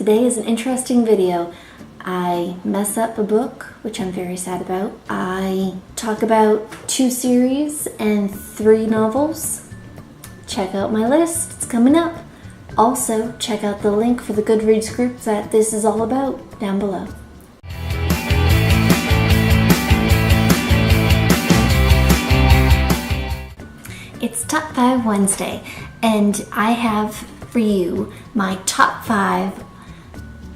Today is an interesting video. I mess up a book, which I'm very sad about. I talk about 2 series and 3 novels. Check out my list, it's coming up. Also, check out the link for the Goodreads group that this is all about down below. It's Top 5 Wednesday, and I have for you my top 5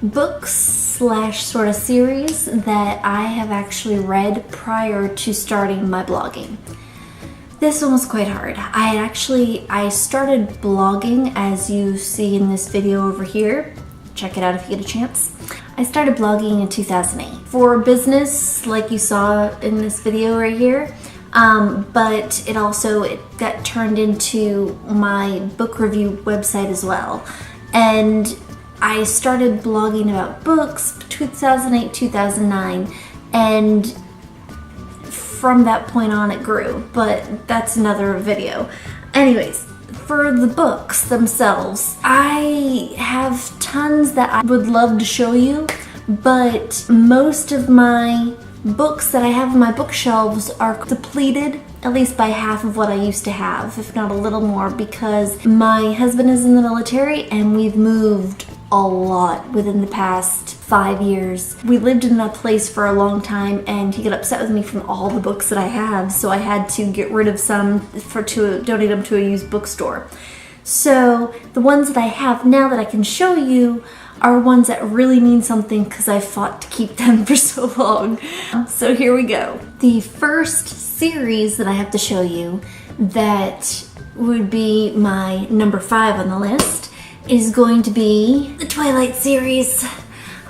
books slash sort of series that I have actually read prior to starting my blogging. This one was quite hard. I started blogging, as you see in this video over here. Check it out if you get a chance. I started blogging in 2008 for business, like you saw in this video right here. But it got turned into my book review website as well. And I started blogging about books 2008, 2009, and from that point on it grew, but that's another video. Anyways, for the books themselves, I have tons that I would love to show you, but most of my books that I have in my bookshelves are depleted, at least by half of what I used to have, if not a little more, because my husband is in the military and we've moved a lot within the past 5 years. We lived in that place for a long time and he got upset with me from all the books that I have, so I had to get rid of some to donate them to a used bookstore. So the ones that I have now that I can show you are ones that really mean something because I fought to keep them for so long. So here we go. The first series that I have to show you that would be my number 5 on the list is going to be the Twilight Series.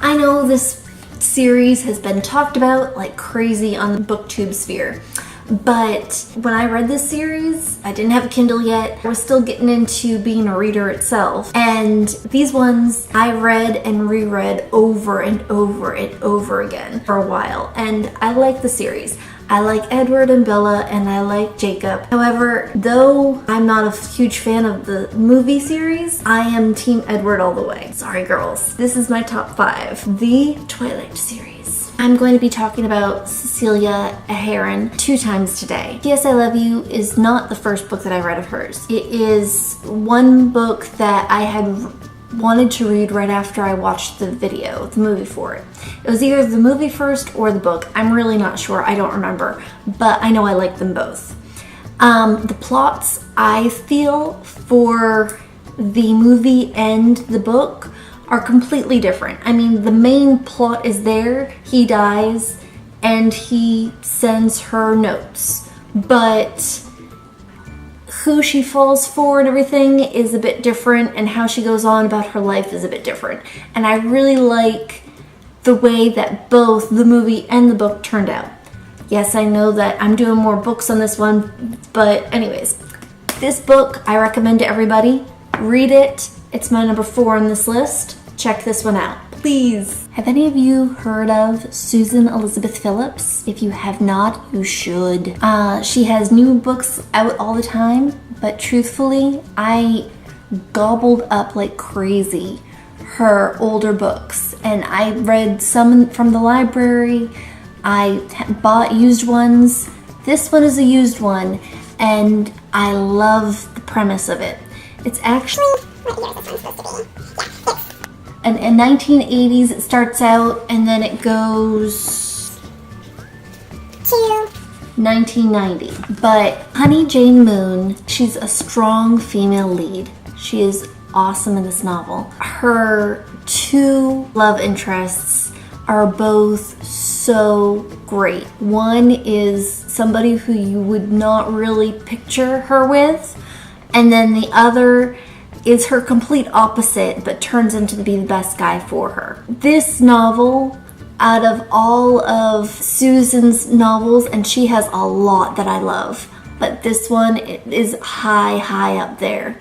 I know this series has been talked about like crazy on the BookTube sphere, but when I read this series, I didn't have a Kindle yet. I was still getting into being a reader itself. And these ones I read and reread over and over and over again for a while. And I like the series. I like Edward and Bella, and I like Jacob. However, though I'm not a huge fan of the movie series, I am Team Edward all the way. Sorry, girls. This is my top 5. The Twilight series. I'm going to be talking about Cecelia Ahern 2 times today. P.S. I Love You is not the first book that I read of hers. It is one book that I had wanted to read right after I watched the movie for it. It was either the movie first or the book. I'm really not sure. I don't remember, but I know I like them both. The plots, I feel, for the movie and the book are completely different. I mean, the main plot is there. He dies and he sends her notes, but who she falls for and everything is a bit different, and how she goes on about her life is a bit different. And I really like the way that both the movie and the book turned out. Yes, I know that I'm doing more books on this one, but anyways, this book I recommend to everybody. Read it. It's my number 4 on this list. Check this one out, please. Have any of you heard of Susan Elizabeth Phillips? If you have not, you should. She has new books out all the time, but truthfully, I gobbled up like crazy her older books, and I read some from the library. I bought used ones. This one is a used one, and I love the premise of it. It's actually in 1980s it starts out, and then it goes to 1990. But Honey Jane Moon, she's a strong female lead. She is awesome in this novel. Her 2 love interests are both so great. One is somebody who you would not really picture her with, and then the other is her complete opposite, but turns into be the best guy for her. This novel, out of all of Susan's novels, and she has a lot that I love, but this one is high up there.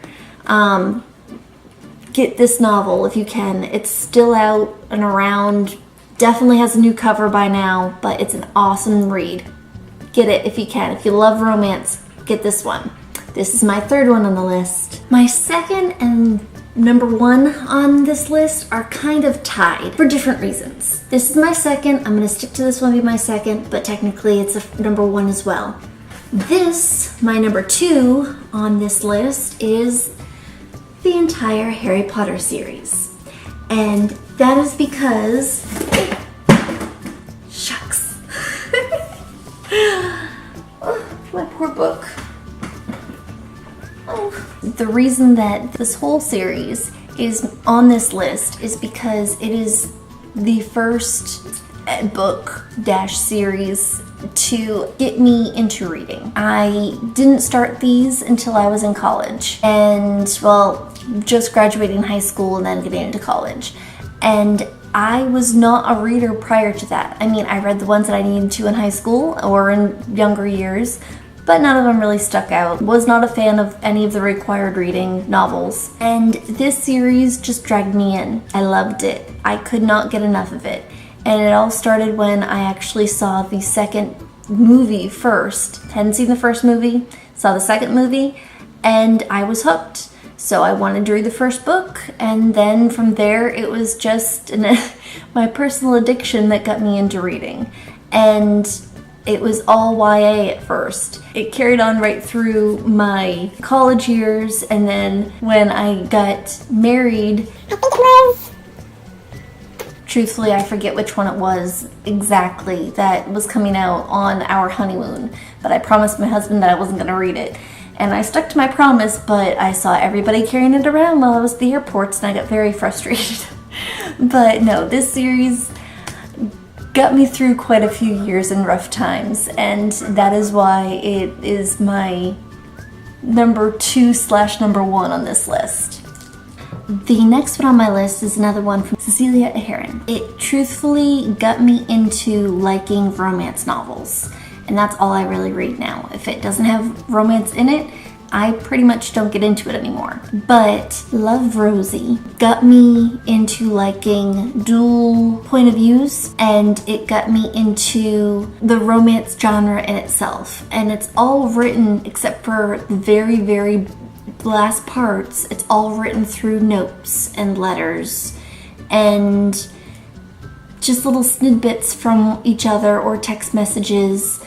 Get this novel if you can. It's still out and around. Definitely has a new cover by now, but it's an awesome read. Get it if you can. If you love romance, get this one. This is my 3rd one on the list. My second and number one on this list are kind of tied for different reasons. This is my second. I'm gonna stick to this one be my second, but technically it's a number one as well. This, my number two on this list, is the entire Harry Potter series. And that is because, shucks. Oh, my poor book. Oh. The reason that this whole series is on this list is because it is the first book-series to get me into reading. I didn't start these until I was in college, and well, just graduating high school and then getting into college. And I was not a reader prior to that. I mean, I read the ones that I needed to in high school or in younger years, but none of them really stuck out. Was not a fan of any of the required reading novels. And this series just dragged me in. I loved it. I could not get enough of it. And it all started when I actually saw the second movie first. Hadn't seen the first movie, saw the second movie, and I was hooked. So I wanted to read the first book, and then from there it was just my personal addiction that got me into reading. And it was all YA at first. It carried on right through my college years, and then when I got married, I think it was, truthfully I forget which one it was exactly that was coming out on our honeymoon, but I promised my husband that I wasn't going to read it. And I stuck to my promise, but I saw everybody carrying it around while I was at the airports, and I got very frustrated. But no, this series got me through quite a few years and rough times, and that is why it is my number 2/number 1 on this list. The next one on my list is another one from Cecelia Ahern. It truthfully got me into liking romance novels. And that's all I really read now. If it doesn't have romance in it, I pretty much don't get into it anymore. But Love, Rosie got me into liking dual point of views, and it got me into the romance genre in itself. And it's all written, except for the very, very last parts, it's all written through notes and letters and just little snippets from each other or text messages.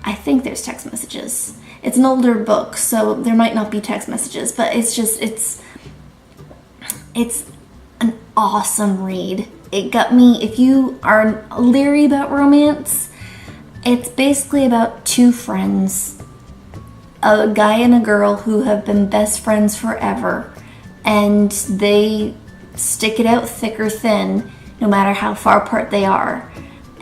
I think there's text messages. It's an older book, so there might not be text messages, but it's an awesome read. It got me, if you are leery about romance, it's basically about two friends, a guy and a girl who have been best friends forever, and they stick it out thick or thin, no matter how far apart they are.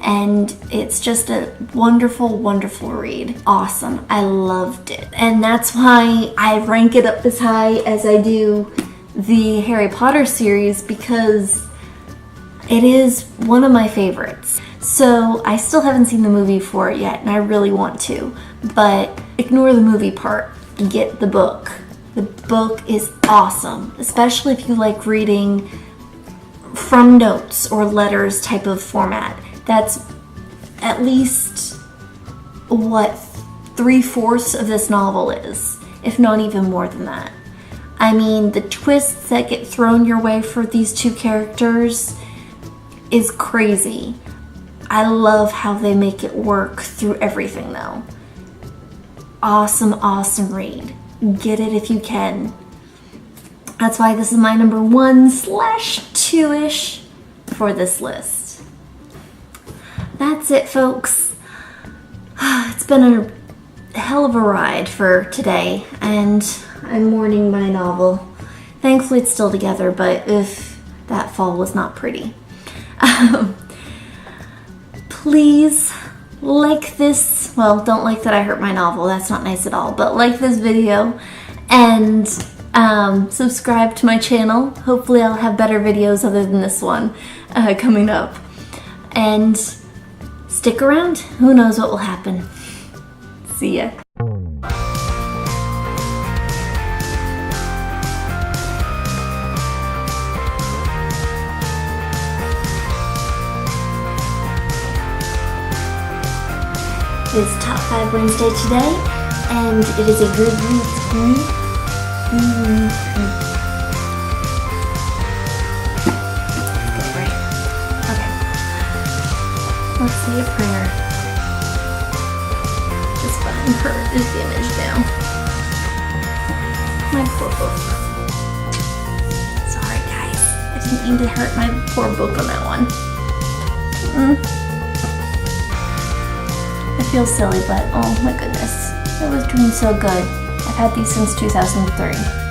And it's just a wonderful, wonderful read. Awesome. I loved it. And that's why I rank it up as high as I do the Harry Potter series, because it is one of my favorites. So I still haven't seen the movie for it yet, and I really want to. But ignore the movie part. Get the book. The book is awesome, especially if you like reading from notes or letters type of format. That's at least what 3/4 of this novel is, if not even more than that. I mean, the twists that get thrown your way for these two characters is crazy. I love how they make it work through everything though. Awesome, awesome read. Get it if you can. That's why this is my number 1/2-ish for this list. That's it, folks. It's been a hell of a ride for today, and I'm mourning my novel. Thankfully it's still together, but if that fall was not pretty. Please like this. Well, don't like that I hurt my novel. That's not nice at all. But like this video and subscribe to my channel. Hopefully I'll have better videos other than this one coming up. And stick around. Who knows what will happen. See ya. It's Top 5 Wednesday today, and it is a good read. Let's say a prayer. This button hurt is damaged now. My poor book. Sorry guys, I didn't mean to hurt my poor book on that one. I feel silly, but oh my goodness, it was doing so good. I've had these since 2003.